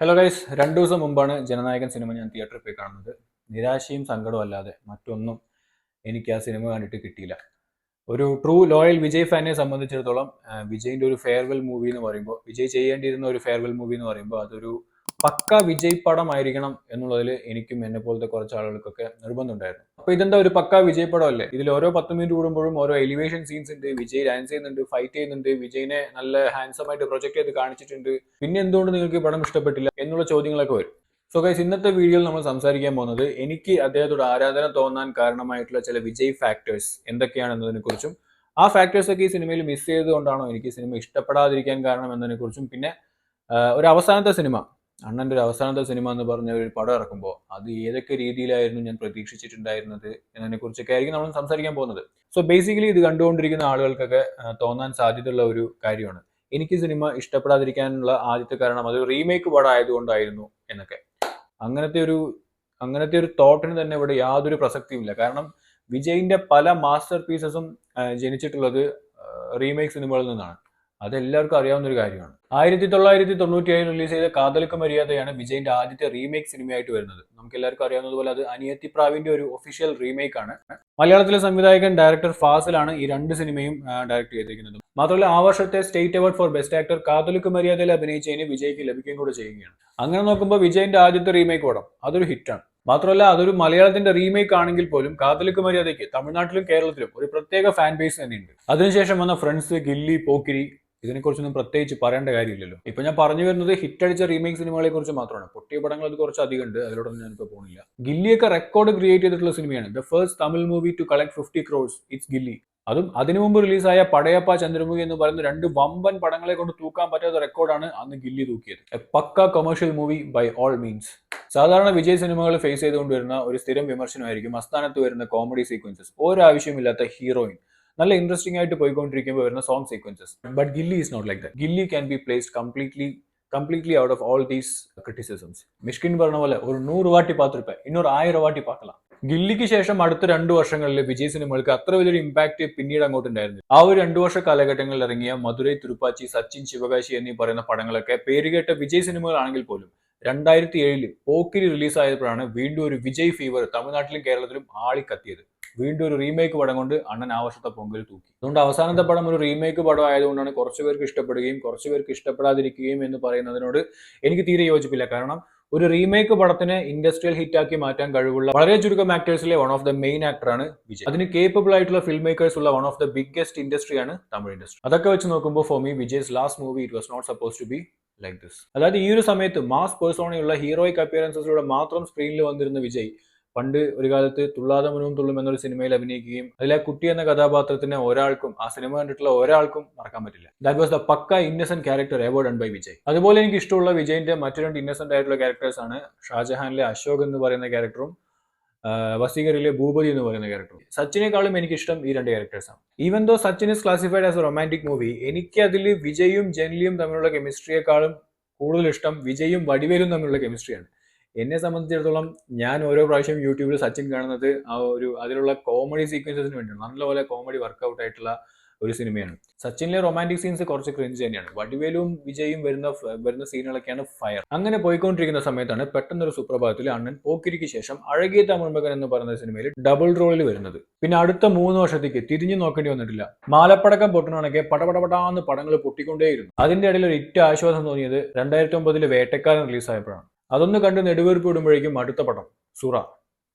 Hello guys, 2 ദിവസം മുമ്പാണ് Jananayakan cinema ഞാൻ തിയേറ്ററിൽ പോയി കാണുന്നത്. നിരാശയും സങ്കടവും അല്ലാതെ മറ്റൊന്നും എനിക്ക് ആ സിനിമ കണ്ടിട്ട് കിട്ടിയില്ല. ഒരു ട്രൂ ലോയൽ വിജയ് ഫാനെ സംബന്ധിച്ചിടത്തോളം വിജയിന്റെ ഒരു ഫെയർവെൽ മൂവി എന്ന് പറയുമ്പോൾ, വിജയ് ചെയ്യേണ്ടിയിരുന്ന ഒരു ഫെയർവെൽ മൂവി എന്ന് പറയുമ്പോൾ അതൊരു പക്ക വിജയ് പടമായിരിക്കണം എന്നുള്ളതിൽ എനിക്കും എന്നെ പോലത്തെ കുറച്ച് ആളുകൾക്കൊക്കെ നിർബന്ധമുണ്ടായിരുന്നു. അപ്പൊ ഇതെന്താ ഒരു പക്ക വിജയ് പടം അല്ലേ? ഇതിൽ ഓരോ 10 മിനിറ്റ് കൂടുമ്പോഴും ഓരോ എലിവേഷൻ സീൻസ് ഉണ്ട്, വിജയ് ഡാൻസ് ചെയ്യുന്നുണ്ട്, ഫൈറ്റ് ചെയ്യുന്നുണ്ട്, വിജയിനെ നല്ല ഹാൻസം ആയിട്ട് പ്രൊജക്ട് ചെയ്ത് കാണിച്ചിട്ടുണ്ട്. പിന്നെ എന്തുകൊണ്ട് നിങ്ങൾക്ക് ഈ പടം ഇഷ്ടപ്പെട്ടില്ല എന്നുള്ള ചോദ്യങ്ങളൊക്കെ വരും. സോ ഗൈസ്, ഇന്നത്തെ വീഡിയോയിൽ നമ്മൾ സംസാരിക്കാൻ പോകുന്നത് എനിക്ക് അദ്ദേഹത്തോട് ആരാധന തോന്നാൻ കാരണമായിട്ടുള്ള ചില വിജയ് ഫാക്ടേഴ്സ് എന്തൊക്കെയാണെന്നതിനെ കുറിച്ചും, ആ ഫാക്ടേഴ്സ് ഒക്കെ ഈ സിനിമയിൽ മിസ് ചെയ്തുകൊണ്ടാണോ എനിക്ക് സിനിമ ഇഷ്ടപ്പെടാതിരിക്കാൻ കാരണം എന്നതിനെ കുറിച്ചും, പിന്നെ ഒരു അവസാനത്തെ സിനിമ, അണ്ണന്റെ ഒരു അവസാനത്തെ സിനിമ എന്ന് പറഞ്ഞ ഒരു പടം ഇറക്കുമ്പോൾ അത് ഏതൊക്കെ രീതിയിലായിരുന്നു ഞാൻ പ്രതീക്ഷിച്ചിട്ടുണ്ടായിരുന്നത് എന്നതിനെ കുറിച്ചൊക്കെ ആയിരിക്കും നമ്മൾ സംസാരിക്കാൻ പോകുന്നത്. സോ ബേസിക്കലി ഇത് കണ്ടുകൊണ്ടിരിക്കുന്ന ആളുകൾക്കൊക്കെ തോന്നാൻ സാധ്യതയുള്ള ഒരു കാര്യമാണ് എനിക്ക് സിനിമ ഇഷ്ടപ്പെടാതിരിക്കാനുള്ള ആദ്യത്തെ കാരണം അത് റീമേക്ക് പടം ആയതുകൊണ്ടായിരുന്നു എന്നൊക്കെ. അങ്ങനത്തെ ഒരു തോട്ടിന് തന്നെ ഇവിടെ യാതൊരു പ്രസക്തിയുമില്ല. കാരണം വിജയിന്റെ പല മാസ്റ്റർ പീസസും ജനിച്ചിട്ടുള്ളത് റീമേക്ക് സിനിമകളിൽ നിന്നാണ്. അതെല്ലാവർക്കും അറിയാവുന്ന ഒരു കാര്യമാണ്. 1997 റിലീസ് ചെയ്ത കാതലിക്ക് മര്യാദയാണ് വിജയിന്റെ ആദ്യത്തെ റീമേക്ക് സിനിമയായിട്ട് വരുന്നത്. നമുക്ക് എല്ലാവർക്കും അറിയാവുന്നതുപോലെ അത് അനിയത്തിപ്രാവിന്റെ ഒരു ഒഫീഷ്യൽ റീമേക്ക് ആണ്. മലയാളത്തിലെ സംവിധായകൻ ഡയറക്ടർ ഫാസിലാണ് ഈ 2 സിനിമയും ഡയറക്ട് ചെയ്തിരിക്കുന്നത്. മാത്രമല്ല ആ വർഷത്തെ state award for best actor കാതലിക്ക് മര്യാദയിൽ അഭിനയിച്ചതിന് വിജയ്ക്ക് ലഭിക്കുകയും കൂടെ ചെയ്യുകയാണ്. അങ്ങനെ നോക്കുമ്പോൾ വിജയിന്റെ ആദ്യത്തെ റീമേക്ക് പടം അതൊരു ഹിറ്റാണ്. മാത്രമല്ല അതൊരു മലയാളത്തിന്റെ റീമേക്ക് ആണെങ്കിൽ പോലും കാതലിക്ക് മര്യാദയ്ക്ക് തമിഴ്നാട്ടിലും കേരളത്തിലും ഒരു പ്രത്യേക ഫാൻ ബേസ് തന്നെയുണ്ട്. അതിനുശേഷം വന്ന ഫ്രണ്ട്സ്, ഗില്ലി, പോക്കിരി, ഇതിനെക്കുറിച്ചൊന്നും പ്രത്യേകിച്ച് പറയേണ്ട കാര്യമില്ലല്ലോ. ഇപ്പൊ ഞാൻ പറഞ്ഞു വരുന്നത് ഹിറ്റ് അടിച്ച റീമേക്ക് സിനിമകളെ കുറിച്ച് മാത്രമാണ്. പൊട്ടിയ പടങ്ങൾ അത് കുറച്ച് അധികം ഉണ്ട്, അതിലോടൊന്നും ഞാനിപ്പോൾ പോകുന്നില്ല. ഗില്ലിയൊക്കെ റെക്കോർഡ് ക്രിയേറ്റ് ചെയ്തിട്ടുള്ള സിനിമയാണ്. The first Tamil movie to collect 50 crores, it's Ghilli. അതും അതിനു മുമ്പ് റിലീസായ പടയപ്പ, ചന്ദ്രമുഖി എന്ന് പറയുന്ന 2 വമ്പൻ പടങ്ങളെ കൊണ്ട് തൂക്കാൻ പറ്റാത്ത റെക്കോർഡാണ് അന്ന് ഗില്ലി തൂക്കിയത്. A pakka commercial movie by all means. സാധാരണ വിജയ് സിനിമകൾ ഫേസ് ചെയ്തുകൊണ്ടുവരുന്ന ഒരു സ്ഥിരം വിമർശനമായിരിക്കും അസ്ഥാനത്ത് വരുന്ന കോമഡി സീക്വൻസസ്, ഒരാവശ്യമില്ലാത്ത ഹീറോയിൻ, നല്ല ഇൻട്രസ്റ്റിംഗ് ആയിട്ട് പോയിക്കൊണ്ടിരിക്കുമ്പോൾ വരുന്ന song sequences. But Ghilli is not like that. Ghilli can be placed completely out of all these criticisms. Mysskin പറഞ്ഞ പോലെ ഒരു 100 വാട്ടി പാത്തിരുപ്പ ഇന്നൊരു 1000 വാട്ടി പാക്കലാം. ഗില്ലിക്ക് ശേഷം അടുത്ത 2 വർഷങ്ങളിൽ വിജയ് സിനിമകൾക്ക് അത്ര വലിയൊരു ഇമ്പാക്ട് പിന്നീട് അങ്ങോട്ടുണ്ടായിരുന്നു. ആ ഒരു 2 വർഷ കാലഘട്ടങ്ങളിൽ ഇറങ്ങിയ മധുരൈ തുരുപ്പാച്ചി, സച്ചിൻ, ശിവകാശി എന്നീ പറയുന്ന പടങ്ങളൊക്കെ പേരുകേട്ട വിജയ് സിനിമകളാണെങ്കിൽ പോലും 2007 പോക്കിരി റിലീസായപ്പോഴാണ് വീണ്ടും ഒരു വിജയ് ഫീവർ തമിഴ്നാട്ടിലും കേരളത്തിലും ആളിക്കത്തിയത്. വീണ്ടും ഒരു റീമേക്ക് പടം കൊണ്ട് അണ്ണൻ ആ വർഷത്തെ പൊങ്കൽ തൂക്കി. അതുകൊണ്ട് അവസാനത്തെ പടം ഒരു റീമേക്ക് പടം ആയതുകൊണ്ടാണ് കുറച്ചു പേർക്ക് ഇഷ്ടപ്പെടുകയും കുറച്ചു പേർക്ക് ഇഷ്ടപ്പെടാതിരിക്കുകയും എന്ന് പറയുന്നതിനോട് എനിക്ക് തീരെ യോജിപ്പില്ല. കാരണം ഒരു റീമേക്ക് പടത്തിനെ ഇൻഡസ്ട്രിയൽ ഹിറ്റാക്കി മാറ്റാൻ കഴിവുള്ള വളരെ ചുരുക്കം ആക്ടേഴ്സിലെ വൺ ഓഫ് ദ മെയിൻ ആക്ടറാണ് വിജയ്. അതിന് കേപ്പബിൾ ആയിട്ടുള്ള ഫിൽം മേക്കേഴ്സ് ഉള്ള വൺ ഓഫ് ദ ബിഗ്ഗസ്റ്റ് ഇൻഡസ്ട്രിയാണ് തമിഴ് ഇൻഡസ്ട്രി. അതൊക്കെ വെച്ച് നോക്കുമ്പോൾ for me Vijay's last movie it was not suppose to be like this. അതായത് ഈ ഒരു സമയത്ത് മാസ് പേഴ്സോണയുള്ള ഹീറോയിക് അപ്പിയറൻസസിലൂടെ മാത്രം സ്ക്രീനിൽ വന്നിരുന്ന വിജയ് പണ്ട് ഒരു കാലത്ത് തുള്ളാതെ മുനും തുള്ളും എന്നൊരു സിനിമയിൽ അഭിനയിക്കുകയും അതിലെ കുട്ടി എന്ന കഥാപാത്രത്തിനെ ഒരാൾക്കും, ആ സിനിമ കണ്ടിട്ടുള്ള ഒരാൾക്കും മറക്കാൻ പറ്റില്ല. That was the pakka innocent character ever done by Vijay. അതുപോലെ എനിക്ക് ഇഷ്ടമുള്ള വിജയിന്റെ മറ്റു 2 ഇന്നസെന്റ് ആയിട്ടുള്ള ക്യാരക്ടേഴ്സ് ആണ് ഷാജഹാനിലെ അശോക് എന്ന് പറയുന്ന ക്യാരക്ടറും വസീകരിലെ ഭൂപതി എന്ന് പറയുന്ന ക്യാരക്ടറും. സച്ചിനേക്കാളും എനിക്കിഷ്ടം ഈ 2 ക്യാരക്ടേഴ്സാണ്. Even though Sachin is classified as a romantic movie, എനിക്ക് അതിൽ വിജയും ജെൻലിയും തമ്മിലുള്ള കെമിസ്ട്രിയെക്കാളും കൂടുതൽ ഇഷ്ടം വിജയും വടിവേലും തമ്മിലുള്ള കെമിസ്ട്രിയാണ്. എന്നെ സംബന്ധിച്ചിടത്തോളം ഞാൻ ഓരോ പ്രാവശ്യം യൂട്യൂബിൽ സച്ചിൻ കാണുന്നത് അതിലുള്ള കോമഡി സീക്വൻസസിന് വേണ്ടിയാണ്. നല്ലപോലെ കോമഡി വർക്കൗട്ട് ആയിട്ടുള്ള ഒരു സിനിമയാണ്. സച്ചിനിലെ റൊമാൻറ്റിക് സീൻസ് കുറച്ച് ക്രിഞ്ച് തന്നെയാണ്. വടിവേലും വിജയും വരുന്ന സീനുകളൊക്കെയാണ് ഫയർ. അങ്ങനെ പോയിക്കൊണ്ടിരിക്കുന്ന സമയത്താണ് പെട്ടെന്നൊരു സുപ്രഭാതത്തിൽ അണ്ണൻ പോക്കിരിക്ക് ശേഷം അഴകിയ തമിഴ്മകൻ എന്ന് പറയുന്ന സിനിമയിൽ ഡബിൾ റോളിൽ വരുന്നത്. പിന്നെ അടുത്ത 3 വർഷത്തേക്ക് തിരിഞ്ഞു നോക്കേണ്ടി വന്നിട്ടില്ല. മാലപ്പടക്കം പൊട്ടണക്കെ പടപടപടാന്ന് പടങ്ങൾ പൊട്ടിക്കൊണ്ടേയിരുന്നു. അതിന്റെ ഇടയിൽ ഒരു ഇറ്റ ആശ്വാസം തോന്നിയത് 2009 വേട്ടക്കാരൻ റിലീസായപ്പോഴാണ്. അതൊന്ന് കണ്ട് നെടുവീർപ്പ് ഇടുമ്പോഴേക്കും അടുത്ത പടം സുറ,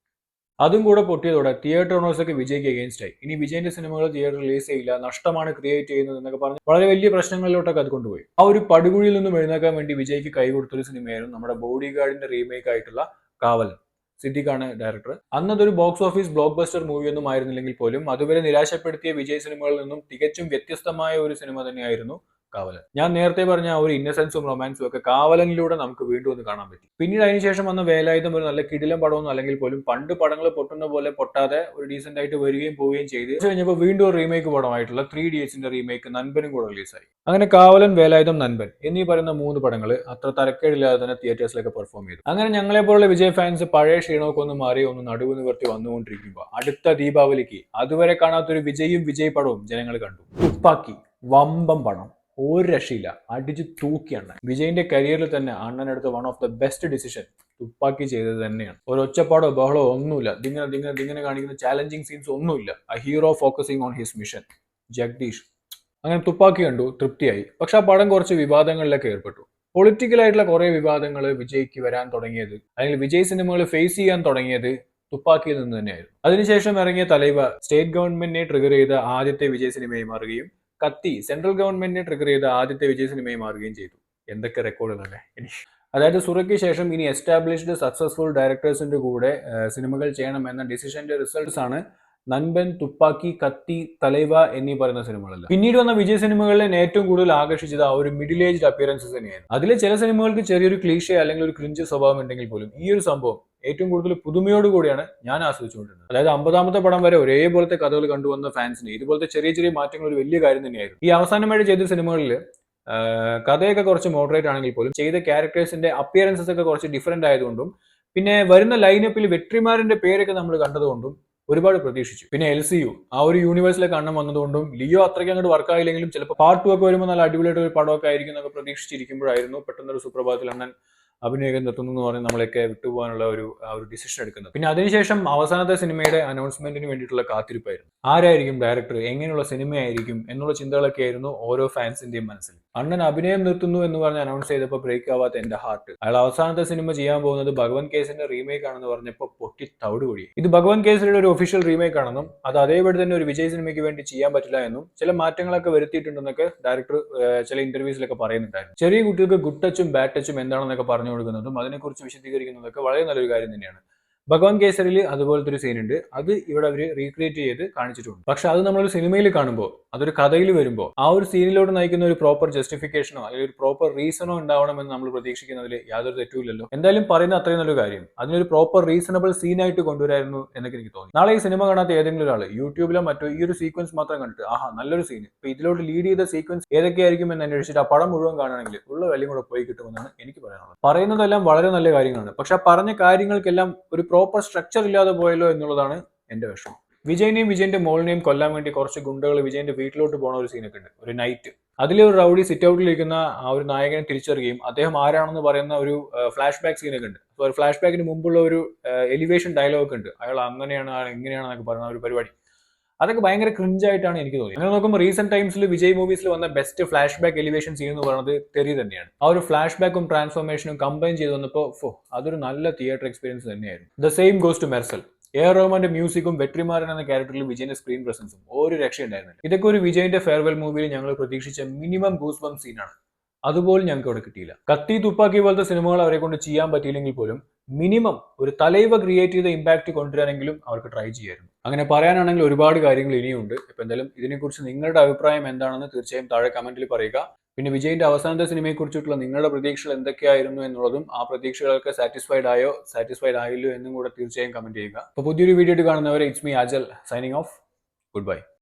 അതും കൂടെ പൊട്ടിയതോടെ തിയേറ്റർ ഓണേഴ്സൊക്കെ വിജയ്ക്ക് അഗെയിൻസ്റ്റ് ആയി. ഇനി വിജയന്റെ സിനിമകൾ തിയേറ്റർ റിലീസ് ചെയ്യില്ല, നഷ്ടമാണ് ക്രിയേറ്റ് ചെയ്യുന്നത് എന്നൊക്കെ പറഞ്ഞ് വളരെ വലിയ പ്രശ്നങ്ങളിലോട്ടൊക്കെ അത് കൊണ്ടുപോയി. ആ ഒരു പടുകുഴിയിൽ നിന്നും എഴുന്നേക്കാൻ വേണ്ടി വിജയ്ക്ക് കൈ കൊടുത്തൊരു സിനിമയായിരുന്നു നമ്മുടെ ബോഡി ഗാർഡിന്റെ റീമേക്ക് ആയിട്ടുള്ള കാവലൻ. സിദ്ദിഖാണ് ഡയറക്ടർ. അന്നതൊരു box office blockbuster movie ഒന്നും ആയിരുന്നില്ലെങ്കിൽ പോലും അതുവരെ നിരാശപ്പെടുത്തിയ വിജയ് സിനിമകളിൽ നിന്നും തികച്ചും വ്യത്യസ്തമായ ഒരു സിനിമ തന്നെയായിരുന്നു കാവലൻ. ഞാൻ നേരത്തെ പറഞ്ഞ ഒരു ഇന്നസെൻസും റൊമാൻസും ഒക്കെ കാവലനിലൂടെ നമുക്ക് വീണ്ടും ഒന്ന് കാണാൻ പറ്റി. പിന്നീട് അതിനുശേഷം വന്ന വേലായുധം ഒരു നല്ല കിടിലം പടമൊന്നും അല്ലെങ്കിൽ പോലും പണ്ട് പടങ്ങൾ പൊട്ടുന്ന പോലെ പൊട്ടാതെ ഒരു ഡീസെന്റ് ആയിട്ട് വരികയും പോവുകയും ചെയ്ത് കഴിഞ്ഞപ്പോൾ വീണ്ടും ഒരു റീമേക്ക് പടമായിട്ടുള്ള 3 Idiotsന്റെ റീമേക്ക് നൻപനും കൂടെ റിലീസായി. അങ്ങനെ കാവലൻ, വേലായുധം, നൻപൻ എന്നീ പറയുന്ന 3 പടങ്ങൾ അത്ര തരക്കേടില്ലാതെ തന്നെ തിയേറ്റേഴ്സിലൊക്കെ പെർഫോം ചെയ്തു. അങ്ങനെ ഞങ്ങളെ പോലുള്ള വിജയ് ഫാൻസ് പഴയ ക്ഷീണമൊക്കെ ഒന്ന് മാറി ഒന്ന് നടുവ് നിവർത്തി വന്നുകൊണ്ടിരിക്കുമ്പോൾ അടുത്ത ദീപാവലിക്ക് അതുവരെ കാണാത്തൊരു വിജയും വിജയ് പടവും ജനങ്ങൾ കണ്ടു. തുപ്പാക്കി, വമ്പം പടം. ഒരു രക്ഷയില്ല, അടിച്ച് തൂക്കിയാണ്. വിജയിന്റെ കരിയറിൽ തന്നെ അണ്ണൻ എടുത്ത one of the best decision Thuppakki ചെയ്തത് തന്നെയാണ്. ഒരു ഒച്ചപ്പാടോ ബഹളോ ഒന്നുമില്ല, ദിങ്ങനെ കാണിക്കുന്ന ചാലഞ്ചിങ് സീൻസ് ഒന്നുമില്ല. ആ hero focusing on his mission, Jagadish. അങ്ങനെ തുപ്പാക്കി കണ്ടു, തൃപ്തിയായി. പക്ഷെ ആ പടം കുറച്ച് വിവാദങ്ങളിലൊക്കെ ഏർപ്പെട്ടു. പൊളിറ്റിക്കൽ ആയിട്ടുള്ള കുറെ വിവാദങ്ങൾ വിജയ്ക്ക് വരാൻ തുടങ്ങിയത്, അല്ലെങ്കിൽ വിജയ് സിനിമകൾ ഫേസ് ചെയ്യാൻ തുടങ്ങിയത് തുപ്പാക്കിയിൽ നിന്ന് തന്നെയായിരുന്നു. അതിനുശേഷം ഇറങ്ങിയ തലൈവ സ്റ്റേറ്റ് ഗവൺമെന്റിനെ ട്രിഗർ ചെയ്ത ആദ്യത്തെ വിജയ് സിനിമയായി മാറുകയും കത്തി സെൻട്രൽ ഗവൺമെന്റിനെ ട്രിഗർ ചെയ്ത ആദ്യത്തെ വിജയ് സിനിമയായി മാറുകയും ചെയ്തു. എന്തൊക്കെ റെക്കോർഡുകളല്ലേ ഇനി. അതായത് സുറയ്ക്ക് ശേഷം ഇനി എസ്റ്റാബ്ലിഷ്ഡ് സക്സസ്ഫുൾ ഡയറക്ടേഴ്സിന്റെ കൂടെ സിനിമകൾ ചെയ്യണം എന്ന ഡിസിഷന്റെ റിസൾട്ട്സ് ആണ് നൻപൻ, തുപ്പാക്കി, കത്തി, തലൈവ എന്നീ പറയുന്ന സിനിമകളല്ല. പിന്നീട് വന്ന വിജയ് സിനിമകളിൽ ഏറ്റവും കൂടുതൽ ആകർഷിച്ചത് ആ ഒരു മിഡിൽ ഏജ്ഡ് അപ്പിയറൻസസ് തന്നെയായിരുന്നു. അതിലെ ചില സിനിമകൾക്ക് ചെറിയൊരു ക്ലീഷ അല്ലെങ്കിൽ ഒരു ക്രിഞ്ച് സ്വഭാവം ഉണ്ടെങ്കിൽ പോലും ഈ ഒരു സംഭവം ഏറ്റവും കൂടുതൽ പുതുമയോടുകൂടിയാണ് ഞാൻ ആസ്വദിച്ചുകൊണ്ടിരുന്നത്. അതായത് 50ാമത്തെ പടം വരെ ഒരേപോലത്തെ കഥകൾ കണ്ടുവന്ന ഫാൻസിന് ഇതുപോലത്തെ ചെറിയ ചെറിയ മാറ്റങ്ങൾ ഒരു വലിയ കാര്യം തന്നെയായിരുന്നു. ഈ അവസാനമായിട്ട് ചെയ്ത സിനിമകളിൽ കഥയൊക്കെ കുറച്ച് മോഡറേറ്റ് ആണെങ്കിൽ പോലും ചെയ്ത ക്യാരക്ടേഴ്സിന്റെ അപ്പിയറൻസസ് ഒക്കെ കുറച്ച് ഡിഫറെന്റ് ആയതുകൊണ്ടും പിന്നെ വരുന്ന ലൈനപ്പിൽ വെട്രിമാറിന്റെ പേരൊക്കെ നമ്മൾ കണ്ടതുകൊണ്ടും ഒരുപാട് പ്രതീക്ഷിച്ചു. പിന്നെ LCU ആ ഒരു യൂണിവേഴ്സിലേക്ക് അണ്ണം വന്നതുകൊണ്ടും ലിയോ അത്രയ്ക്ക് അങ്ങോട്ട് വർക്ക് ആയില്ലെങ്കിലും ചിലപ്പോൾ പാർട്ട് 2 ഒക്കെ വരുമ്പോൾ നല്ല അടിപൊളിയായിട്ട് ഒരു പടമൊക്കെ ആയിരിക്കും എന്നൊക്കെ പ്രതീക്ഷിച്ചിരിക്കുമ്പോഴായിരുന്നു പെട്ടെന്നൊരു സുപ്രഭാതത്തിൽ അണ്ണൻ അഭിനയം നിർത്തുന്നു എന്ന് പറഞ്ഞ് നമ്മളൊക്കെ വിട്ടുപോകാനുള്ള ഒരു ഡിസിഷൻ എടുക്കുന്നത്. പിന്നെ അതിനുശേഷം അവസാനത്തെ സിനിമയുടെ അനൗൺസ്മെന്റിന് വേണ്ടിയിട്ടുള്ള കാത്തിരിപ്പായിരുന്നു. ആരായിരിക്കും ഡയറക്ടർ, എങ്ങനെയുള്ള സിനിമയായിരിക്കും എന്നുള്ള ചിന്തകളൊക്കെ ആയിരുന്നു ഓരോ ഫാൻസിന്റെയും മനസ്സിൽ. അണ്ണൻ അഭിനയം നിർത്തുന്നു എന്ന് പറഞ്ഞ് അനൗൺസ് ചെയ്തപ്പോൾ ബ്രേക്ക് ആവാത്ത എന്റെ ഹാർട്ട്. അയാൾ അവസാനത്തെ സിനിമ ചെയ്യാൻ പോകുന്നത് ഭഗവൻ കേസരിന്റെ റീമേക്ക് ആണെന്ന് പറഞ്ഞപ്പോൾ പൊട്ടി തവിട് കൂടി. ഇത് ഭഗവൻ കേസരിയുടെ ഒരു ഒഫീഷ്യൽ റീമേക്ക് ആണെന്നും അത് അതേപടി തന്നെ ഒരു വിജയ് സിനിമയ്ക്ക് വേണ്ടി ചെയ്യാൻ പറ്റില്ല എന്നും ചില മാറ്റങ്ങളൊക്കെ വരുത്തിയിട്ടുണ്ടെന്നൊക്കെ ഡയറക്ടർ ചില ഇന്റർവ്യൂസിലൊക്കെ പറയുന്നുണ്ടായിരുന്നു. ചെറിയ കുട്ടികൾക്ക് ഗുഡ് ടച്ചും ബാഡ് ടച്ചും എന്താണെന്നൊക്കെ പറഞ്ഞു കൊടുക്കുന്നതും അതിനെക്കുറിച്ച് വിശദീകരിക്കുന്നതൊക്കെ വളരെ നല്ലൊരു കാര്യം തന്നെയാണ്. ഭഗവാൻ കേസരിയിൽ അതുപോലത്തെ ഒരു സീൻ ഉണ്ട്, അത് ഇവിടെ അവർ റീക്രിയേറ്റ് ചെയ്ത് കാണിച്ചിട്ടുണ്ട്. പക്ഷെ അത് നമ്മളൊരു സിനിമയിൽ കാണുമ്പോൾ, അതൊരു കഥയിൽ വരുമ്പോൾ ആ ഒരു സീനിലോട്ട് നയിക്കുന്ന ഒരു പ്രോപ്പർ ജസ്റ്റിഫിക്കേഷനോ അല്ലെങ്കിൽ ഒരു പ്രോപ്പർ റീസണോ ഉണ്ടാവണമെന്ന് നമ്മൾ പ്രതീക്ഷിക്കുന്നതിൽ യാതൊരു തെറ്റുമില്ലല്ലോ. എന്തായാലും പറയുന്ന അത്രയും നല്ലൊരു കാര്യം അതിനൊരു പ്രോപ്പർ റീസണബിൾ സീനായിട്ട് കൊണ്ടുവരായിരുന്നു എന്നൊക്കെ എനിക്ക് തോന്നി. നാളെ ഈ സിനിമ കാണാത്ത ഏതെങ്കിലും ഒരാൾ യൂട്യൂബിലോ മറ്റോ ഈ ഒരു സീക്വൻസ് മാത്രം കണ്ടിട്ട് ആഹാ നല്ലൊരു സീൻ, ഇപ്പൊ ഇതിലോട്ട് ലീഡ് ചെയ്ത സീക്വൻസ് ഏതൊക്കെയായിരിക്കും എന്ന് അന്വേഷിച്ചിട്ട് ആ പടം മുഴുവൻ കാണുകയാണെങ്കിൽ ഉള്ള വിലയും കൂടെ പോയി കിട്ടുമെന്നാണ് എനിക്ക് പറയാനുള്ളത്. പറയുന്നതെല്ലാം വളരെ നല്ല കാര്യങ്ങളാണ്, പക്ഷെ ആ പറഞ്ഞ കാര്യങ്ങൾക്കെല്ലാം ഒരു പ്രോപ്പർ സ്ട്രക്ചർ ഇല്ലാതെ പോയല്ലോ എന്നുള്ളതാണ് എന്റെ വിഷമം. വിജയനെയും വിജയന്റെ മോളിനെയും കൊല്ലാൻ വേണ്ടി കുറച്ച് ഗുണ്ടകൾ വിജയന്റെ വീട്ടിലോട്ട് പോണ ഒരു സീനൊക്കെ ഉണ്ട്, ഒരു നൈറ്റ്. അതിലെ ഒരു റൗഡി സിറ്റ് ഔട്ടിലിരിക്കുന്ന ആ ഒരു നായകനെ തിരിച്ചറിയുകയും അദ്ദേഹം ആരാണെന്ന് പറയുന്ന ഒരു ഫ്ലാഷ് ബാക്ക് സീനൊക്കെ ഉണ്ട്. അപ്പോൾ ഫ്ലാഷ് ബാക്കിന് മുമ്പുള്ള ഒരു എലിവേഷൻ ഡയലോഗ് ഉണ്ട്, അയാൾ അങ്ങനെയാണ് എങ്ങനെയാണെന്നൊക്കെ പറയുന്ന ഒരു പരിപാടി. അതൊക്കെ ഭയങ്കര ക്രിഞ്ചായിട്ടാണ് എനിക്ക് തോന്നിയത്. അങ്ങനെ നോക്കുമ്പോൾ റീസെന്റ് ടൈംസിൽ വിജയ് മൂവീസിൽ വന്ന best flashback elevation scene എന്ന് പറയുന്നത് തെറി തന്നെയാണ്. ആ ഒരു ഫ്ലാഷ് ബാക്കും ട്രാൻസ്ഫോർമേഷനും കമ്പൈൻ ചെയ്ത് വന്നപ്പോൾ അതൊരു നല്ല തിയേറ്റർ എക്സ്പീരിയൻസ് തന്നെയായിരുന്നു. The same goes to Mersal. AR റഹ്മാന്റെ മ്യൂസിക്കും വെട്രിമാരൻ എന്ന ക്യാരക്ടറിൽ വിജയന്റെ സ്ക്രീൻ പ്രസൻസും ഒരു രക്ഷയുണ്ടായിരുന്നില്ല. ഇതൊക്കെ ഒരു വിജയന്റെ ഫെയർവെൽ മൂവിയിൽ ഞങ്ങൾ പ്രതീക്ഷിച്ച മിനിമം ഗൂസ് ബംപ് സീനാണ്. അതുപോലും ഞങ്ങൾക്ക് അവിടെ കിട്ടിയില്ല. കത്തി, തുപ്പാക്കി പോലത്തെ സിനിമകൾ അവരെ കൊണ്ട് ചെയ്യാൻ പറ്റിയില്ലെങ്കിൽ പോലും മിനിമം ഒരു തലൈവ ക്രിയേറ്റ് ചെയ്ത ഇമ്പാക്ട് കൊണ്ടുവരാനെങ്കിലും അവർക്ക് ട്രൈ ചെയ്യായിരുന്നു. അങ്ങനെ പറയാനാണെങ്കിൽ ഒരുപാട് കാര്യങ്ങൾ ഇനിയുണ്ട്. ഇപ്പൊ എന്തായാലും ഇതിനെക്കുറിച്ച് നിങ്ങളുടെ അഭിപ്രായം എന്താണെന്ന് തീർച്ചയായും താഴെ കമന്റിൽ പറയുക. പിന്നെ വിജയിന്റെ അവസാനത്തെ സിനിമയെക്കുറിച്ചിട്ടുള്ള നിങ്ങളുടെ പ്രതീക്ഷകൾ എന്തൊക്കെയായിരുന്നു എന്നുള്ളതും ആ പ്രതീക്ഷകളൊക്കെ സാറ്റിസ്ഫൈഡ് ആയില്ലോ എന്നും കൂടെ തീർച്ചയായും കമന്റ് ചെയ്യുക. അപ്പോൾ പുതിയൊരു വീഡിയോ കാണുന്നവരെ it's me agile signing off. Good bye.